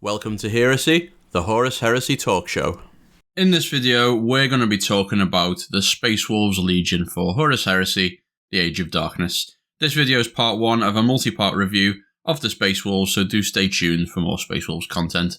Welcome to Heresy, the Horus Heresy talk show. In this video, we're going to be talking about the Space Wolves Legion for Horus Heresy, the Age of Darkness. This video is part one of a multi-part review of the Space Wolves, so do stay tuned for more Space Wolves content.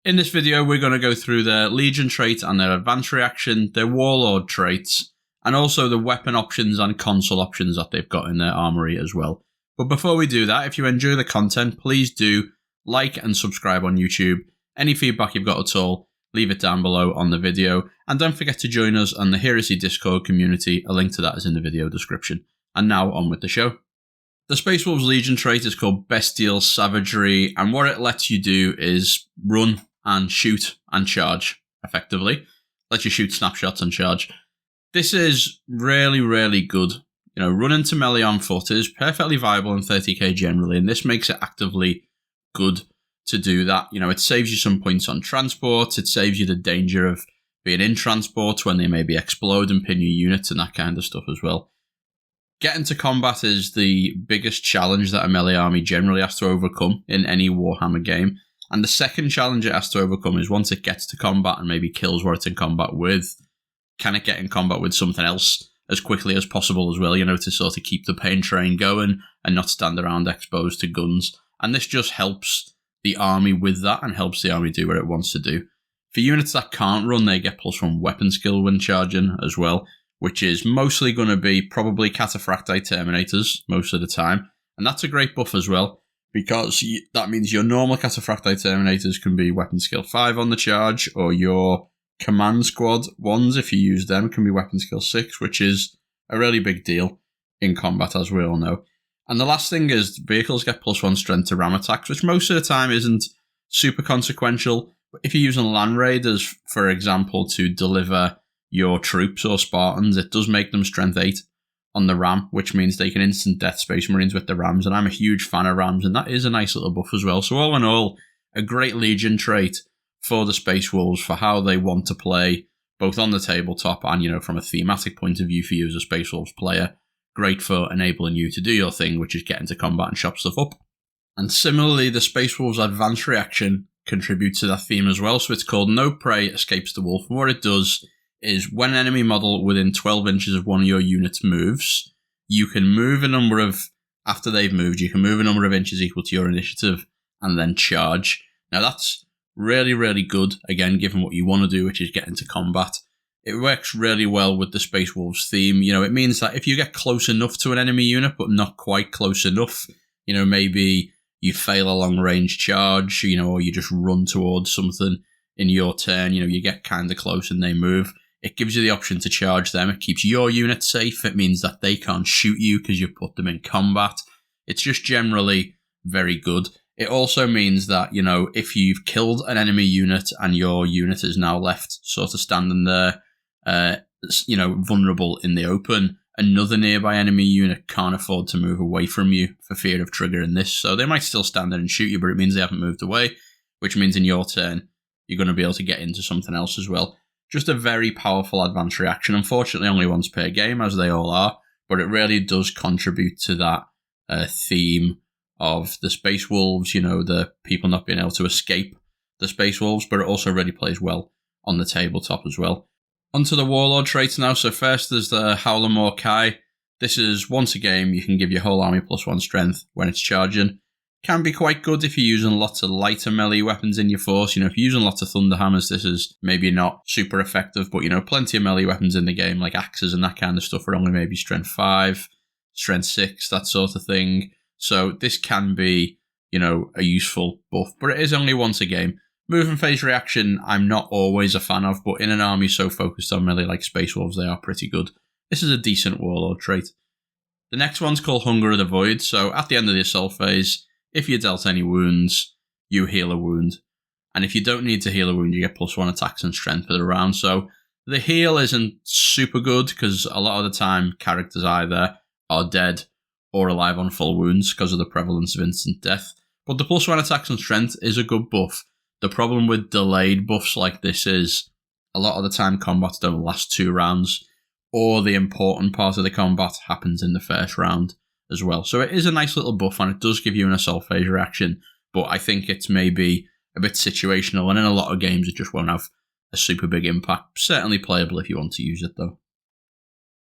In this video, we're going to go through their Legion trait and their advanced reaction, their Warlord traits, and also the weapon options and consul options that they've got in their armory as well. But before we do that, if you enjoy the content, please do like and subscribe on YouTube. Any feedback you've got at all, leave it down below on the video. And don't forget to join us on the Heresy Discord community. A link to that is in the video description. And now on with the show. The Space Wolves Legion trait is called Bestial Savagery, and what it lets you do is run and shoot and charge, effectively. Lets you shoot snapshots and charge. This is really, really good. You know, running to melee on foot is perfectly viable in 30k generally, and this makes it actively good to do that. You know, it saves you some points on transports, it saves you the danger of being in transports when they maybe explode and pin your units and that kind of stuff as well. Getting to combat is the biggest challenge that a melee army generally has to overcome in any Warhammer game. And the second challenge it has to overcome is once it gets to combat and maybe kills what it's in combat with, can it get in combat with something else as quickly as possible as well, you know, to sort of keep the pain train going and not stand around exposed to guns. And this just helps the army with that and helps the army do what it wants to do. For units that can't run, they get +1 weapon skill when charging as well, which is mostly going to be probably Cataphractite Terminators most of the time. And that's a great buff as well, because that means your normal Cataphractite Terminators can be weapon skill 5 on the charge, or your command squad ones, if you use them, can be weapon skill 6, which is a really big deal in combat, as we all know. And the last thing is vehicles get +1 strength to ram attacks, which most of the time isn't super consequential. But if you're using Land Raiders, for example, to deliver your troops or Spartans, it does make them strength 8 on the ram, which means they can instant death Space Marines with the rams. And I'm a huge fan of rams, and that is a nice little buff as well. So all in all, a great Legion trait for the Space Wolves for how they want to play, both on the tabletop and, you know, from a thematic point of view for you as a Space Wolves player. Great for enabling you to do your thing, which is get into combat and chop stuff up. And similarly, the Space Wolves advanced reaction contributes to that theme as well. So it's called No Prey Escapes the Wolf. And what it does is when an enemy model within 12 inches of one of your units moves, you can move a number of, after they've moved, you can move a number of inches equal to your initiative and then charge. Now that's really, really good, again, given what you want to do, which is get into combat. It works really well with the Space Wolves theme. You know, it means that if you get close enough to an enemy unit, but not quite close enough, you know, maybe you fail a long-range charge, you know, or you just run towards something in your turn, you know, you get kind of close and they move. It gives you the option to charge them. It keeps your unit safe. It means that they can't shoot you because you've put them in combat. It's just generally very good. It also means that, you know, if you've killed an enemy unit and your unit is now left sort of standing there, you know, vulnerable in the open, another nearby enemy unit can't afford to move away from you for fear of triggering this. So they might still stand there and shoot you, but it means they haven't moved away, which means in your turn, you're going to be able to get into something else as well. Just a very powerful advanced reaction. Unfortunately, only once per game, as they all are, but it really does contribute to that theme of the Space Wolves, you know, the people not being able to escape the Space Wolves, but it also really plays well on the tabletop as well. Onto the Warlord traits now. So first there's the Howler Morkai. This is once a game, you can give your whole army +1 strength when it's charging. Can be quite good if you're using lots of lighter melee weapons in your force. You know, if you're using lots of Thunderhammers, this is maybe not super effective, but, you know, plenty of melee weapons in the game, like axes and that kind of stuff, are only maybe strength 5, strength 6, that sort of thing. So this can be, you know, a useful buff, but it is only once a game. Move and phase reaction, I'm not always a fan of, but in an army so focused on melee like Space Wolves, they are pretty good. This is a decent Warlord trait. The next one's called Hunger of the Void. So at the end of the assault phase, if you're dealt any wounds, you heal a wound. And if you don't need to heal a wound, you get +1 attacks and strength for the round. So the heal isn't super good because a lot of the time characters either are dead or alive on full wounds because of the prevalence of instant death. But the +1 attacks and strength is a good buff. The problem with delayed buffs like this is a lot of the time combats don't last 2 rounds, or the important part of the combat happens in the first round as well. So it is a nice little buff, and it does give you an assault phase reaction, but I think it's maybe a bit situational, and in a lot of games it just won't have a super big impact. Certainly playable if you want to use it though.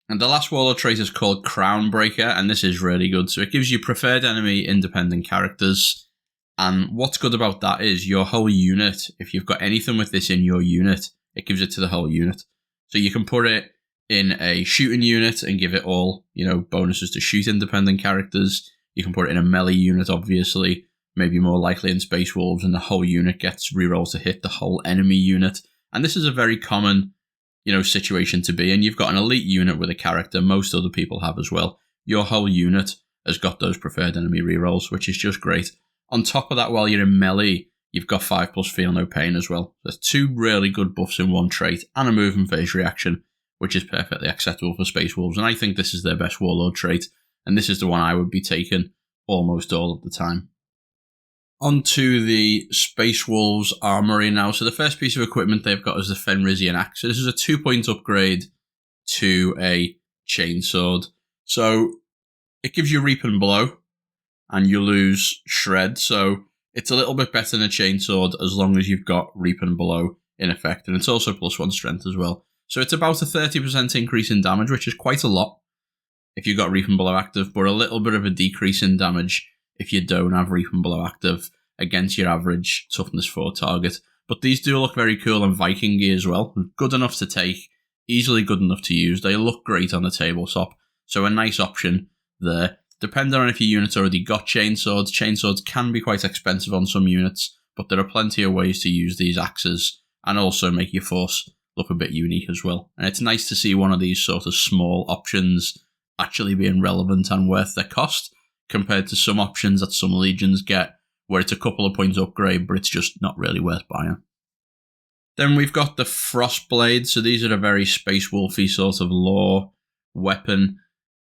And the last Warlord trait is called Crown Breaker, and this is really good. So it gives you preferred enemy independent characters. And what's good about that is your whole unit, if you've got anything with this in your unit, it gives it to the whole unit. So you can put it in a shooting unit and give it all, bonuses to shoot independent characters. You can put it in a melee unit, obviously, maybe more likely in Space Wolves, and the whole unit gets rerolls to hit the whole enemy unit. And this is a very common, situation to be in. You've got an elite unit with a character, most other people have as well. Your whole unit has got those preferred enemy rerolls, which is just great. On top of that, while you're in melee, you've got 5+ Feel No Pain as well. There's 2 really good buffs in one trait, and a move and phase reaction, which is perfectly acceptable for Space Wolves. And I think this is their best Warlord trait, and this is the one I would be taking almost all of the time. On to the Space Wolves Armoury now. So the first piece of equipment they've got is the Fenrisian Axe. So this is a 2-point upgrade to a chainsword. So it gives you Reap and Blow, and you lose Shred. So it's a little bit better than a chainsword as long as you've got Reap and Blow in effect. And it's also +1 strength as well. So it's about a 30% increase in damage, which is quite a lot if you've got Reap and Blow active, but a little bit of a decrease in damage if you don't have Reap and Blow active against your average toughness 4 target. But these do look very cool and Viking-y as well. Good enough to take, easily good enough to use. They look great on the tabletop, so a nice option there. Depending on if your unit's already got chainswords, chainswords can be quite expensive on some units, but there are plenty of ways to use these axes and also make your force look a bit unique as well. And it's nice to see one of these sort of small options actually being relevant and worth their cost, compared to some options that some legions get where it's a couple of points upgrade, but it's just not really worth buying. Then we've got the Frostblade. So these are a very Space Wolfy sort of lore weapon.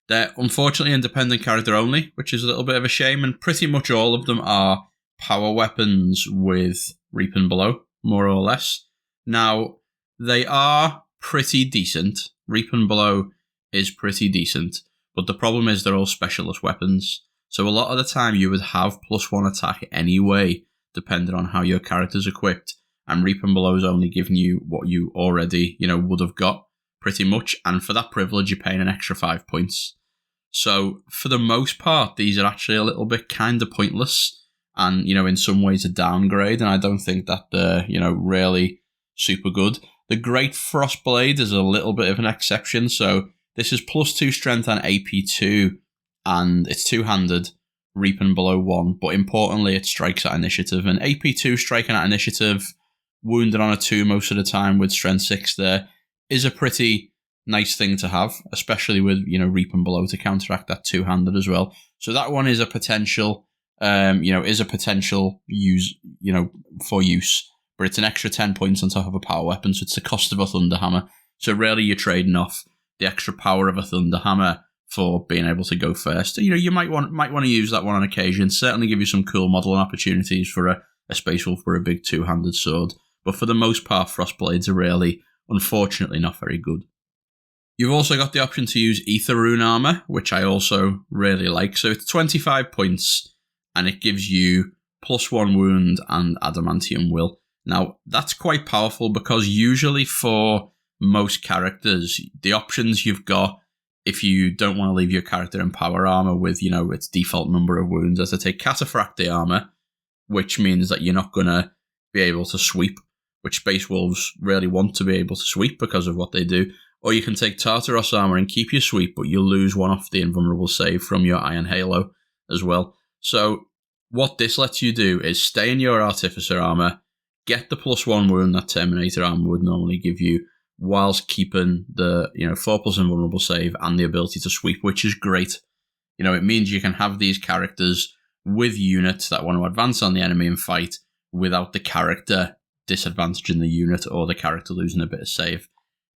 They're unfortunately independent character only, which is a little bit of a shame, and pretty much all of them are power weapons with Reap and Blow, more or less. Now, they are pretty decent. Reap and Blow is pretty decent, but the problem is they're all specialist weapons. So a lot of the time you would have +1 attack anyway, depending on how your character's equipped, and Reap and Blow's only giving you what you already, would have got, pretty much, and for that privilege you're paying an extra 5 points. So for the most part, these are actually a little bit kind of pointless, and, in some ways a downgrade, and I don't think that they're, really super good. The Great Frostblade is a little bit of an exception, so this is +2 strength and AP2, and it's 2-handed, Reap and Blow 1, but importantly it strikes at initiative, and AP2 striking at initiative, wounded on a 2 most of the time with strength 6 there, is a pretty nice thing to have, especially with, Reap and Blow to counteract that 2-handed as well. So that one is a potential, use, for use, but it's an extra 10 points on top of a power weapon, so it's the cost of a Thunderhammer. So really you're trading off the extra power of a Thunderhammer for being able to go first. You might want to use that one on occasion. Certainly give you some cool modelling opportunities for a Space Wolf for a big 2-handed sword. But for the most part, Frostblades are really, unfortunately, not very good. You've also got the option to use Ether Rune Armor, which I also really like. So it's 25 points, and it gives you +1 wound and Adamantium Will. Now, that's quite powerful because usually for most characters, the options you've got, if you don't want to leave your character in power armor with, its default number of wounds, is to take Cataphractii armor, which means that you're not going to be able to sweep, which Space Wolves really want to be able to sweep because of what they do. Or you can take Tartaros armor and keep your sweep, but you'll lose 1 off the invulnerable save from your Iron Halo as well. So what this lets you do is stay in your Artificer armor, get the +1 wound that Terminator armor would normally give you, whilst keeping the 4+ invulnerable save and the ability to sweep, which is great. It means you can have these characters with units that want to advance on the enemy and fight without the character disadvantaging the unit or the character losing a bit of save.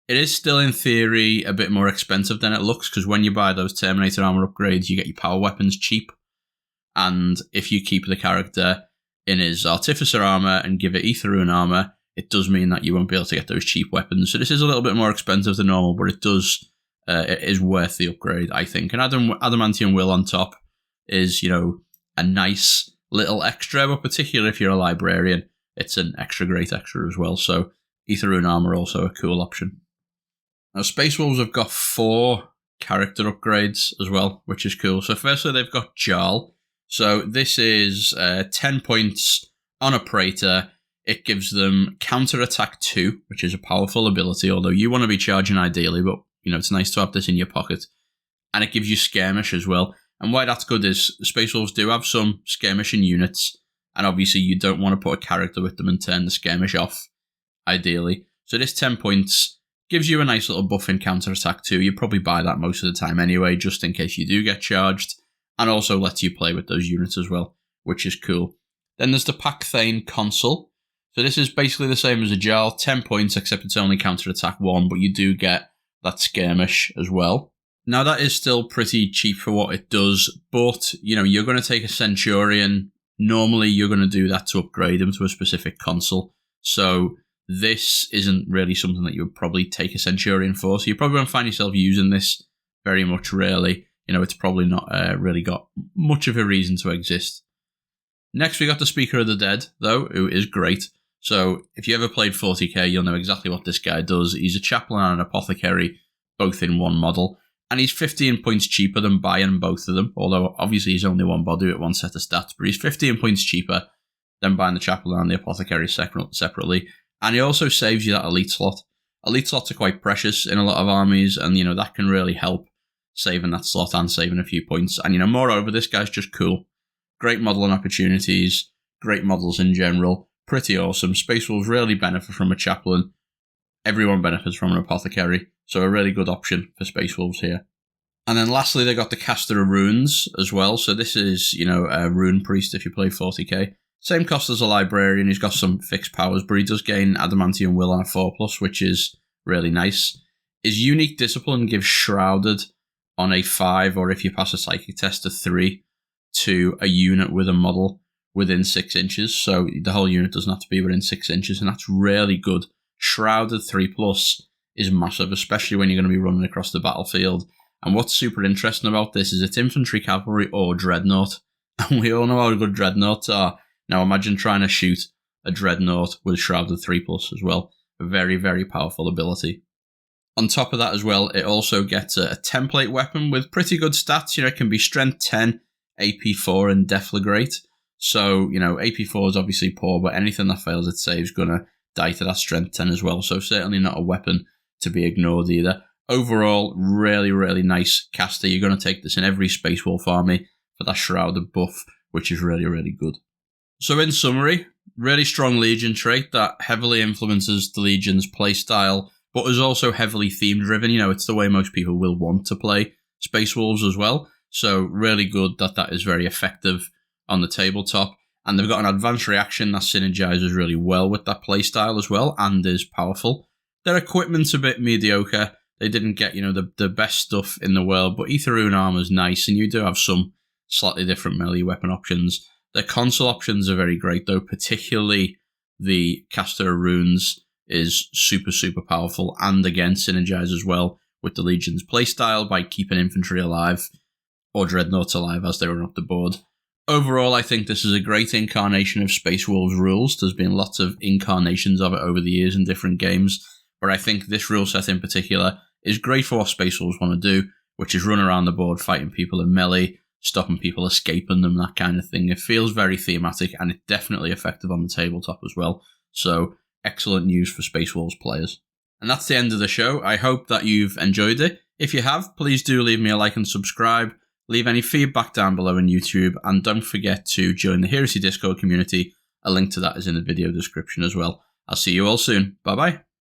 It is still, in theory, a bit more expensive than it looks, because when you buy those Terminator armor upgrades, you get your power weapons cheap. And if you keep the character in his Artificer armor and give it Ether Rune armor, it does mean that you won't be able to get those cheap weapons. So this is a little bit more expensive than normal, but it is worth the upgrade, I think. And Adamantium Will on top is, a nice little extra, but particularly if you're a librarian, it's an great extra as well. So Ether Rune Armor also a cool option. Now Space Wolves have got 4 character upgrades as well, which is cool. So firstly, they've got Jarl. So this is 10 points on a Praetor. It gives them counter attack 2, which is a powerful ability, although you want to be charging ideally, but it's nice to have this in your pocket. And it gives you skirmish as well. And why that's good is Space Wolves do have some skirmishing units, and obviously you don't want to put a character with them and turn the skirmish off, ideally. So this 10 points gives you a nice little buff in counter attack 2. You probably buy that most of the time anyway, just in case you do get charged, and also lets you play with those units as well, which is cool. Then there's the Pakthane Consul. So this is basically the same as a Jarl, 10 points, except it's only counter attack 1, but you do get that skirmish as well. Now that is still pretty cheap for what it does, but you're going to take a Centurion. Normally you're going to do that to upgrade him to a specific consul. So this isn't really something that you would probably take a Centurion for. So you probably won't find yourself using this very much, really. It's probably not really got much of a reason to exist. Next we got the Speaker of the Dead, though, who is great. So if you ever played 40k, you'll know exactly what this guy does. He's a chaplain and an apothecary, both in one model. And he's 15 points cheaper than buying both of them, although obviously he's only one body with one set of stats, but he's 15 points cheaper than buying the chaplain and the apothecary separately. And he also saves you that elite slot. Elite slots are quite precious in a lot of armies, and that can really help saving that slot and saving a few points. And moreover, this guy's just cool. Great modelling opportunities, great models in general, pretty awesome. Space Wolves really benefit from a chaplain. Everyone benefits from an apothecary, so a really good option for Space Wolves here. And then lastly, they got the Caster of Runes as well. So this is, a Rune Priest if you play 40k. Same cost as a Librarian. He's got some fixed powers, but he does gain Adamantium Will on a 4+, which is really nice. His unique discipline gives Shrouded on a 5, or if you pass a Psychic test, a 3, to a unit with a model within 6 inches. So the whole unit doesn't have to be within 6 inches, and that's really good. Shrouded 3+ is massive, especially when you're going to be running across the battlefield. And what's super interesting about this is it's infantry, cavalry, or dreadnought. And we all know how good dreadnoughts are. Now imagine trying to shoot a dreadnought with Shrouded 3+ as well. A very, very powerful ability. On top of that as well, it also gets a template weapon with pretty good stats. It can be Strength 10, AP 4, and Deflagrate. So, AP 4 is obviously poor, but anything that fails its save is going to die to that Strength 10 as well. So certainly not a weapon to be ignored either. Overall, really, really nice caster. You're going to take this in every Space Wolf army for that Shrouded buff, which is really, really good. So in summary, really strong Legion trait that heavily influences the Legion's playstyle, but is also heavily theme-driven. It's the way most people will want to play Space Wolves as well. So really good that is very effective on the tabletop. And they've got an advanced reaction that synergizes really well with that playstyle as well, and is powerful. Their equipment's a bit mediocre. They didn't get, the best stuff in the world, but Ether Rune Armor's nice, and you do have some slightly different melee weapon options. Their console options are very great, though, particularly the Caster of Runes is super, super powerful, and again, synergizes well with the Legion's playstyle by keeping infantry alive, or dreadnoughts alive as they run up the board. Overall, I think this is a great incarnation of Space Wolves rules. There's been lots of incarnations of it over the years in different games, but I think this rule set in particular is great for what Space Wolves want to do, which is run around the board fighting people in melee, stopping people escaping them, that kind of thing. It feels very thematic, and it's definitely effective on the tabletop as well. So, excellent news for Space Wolves players. And that's the end of the show. I hope that you've enjoyed it. If you have, please do leave me a like and subscribe. Leave any feedback down below on YouTube, and don't forget to join the Heresy Discord community. A link to that is in the video description as well. I'll see you all soon. Bye bye.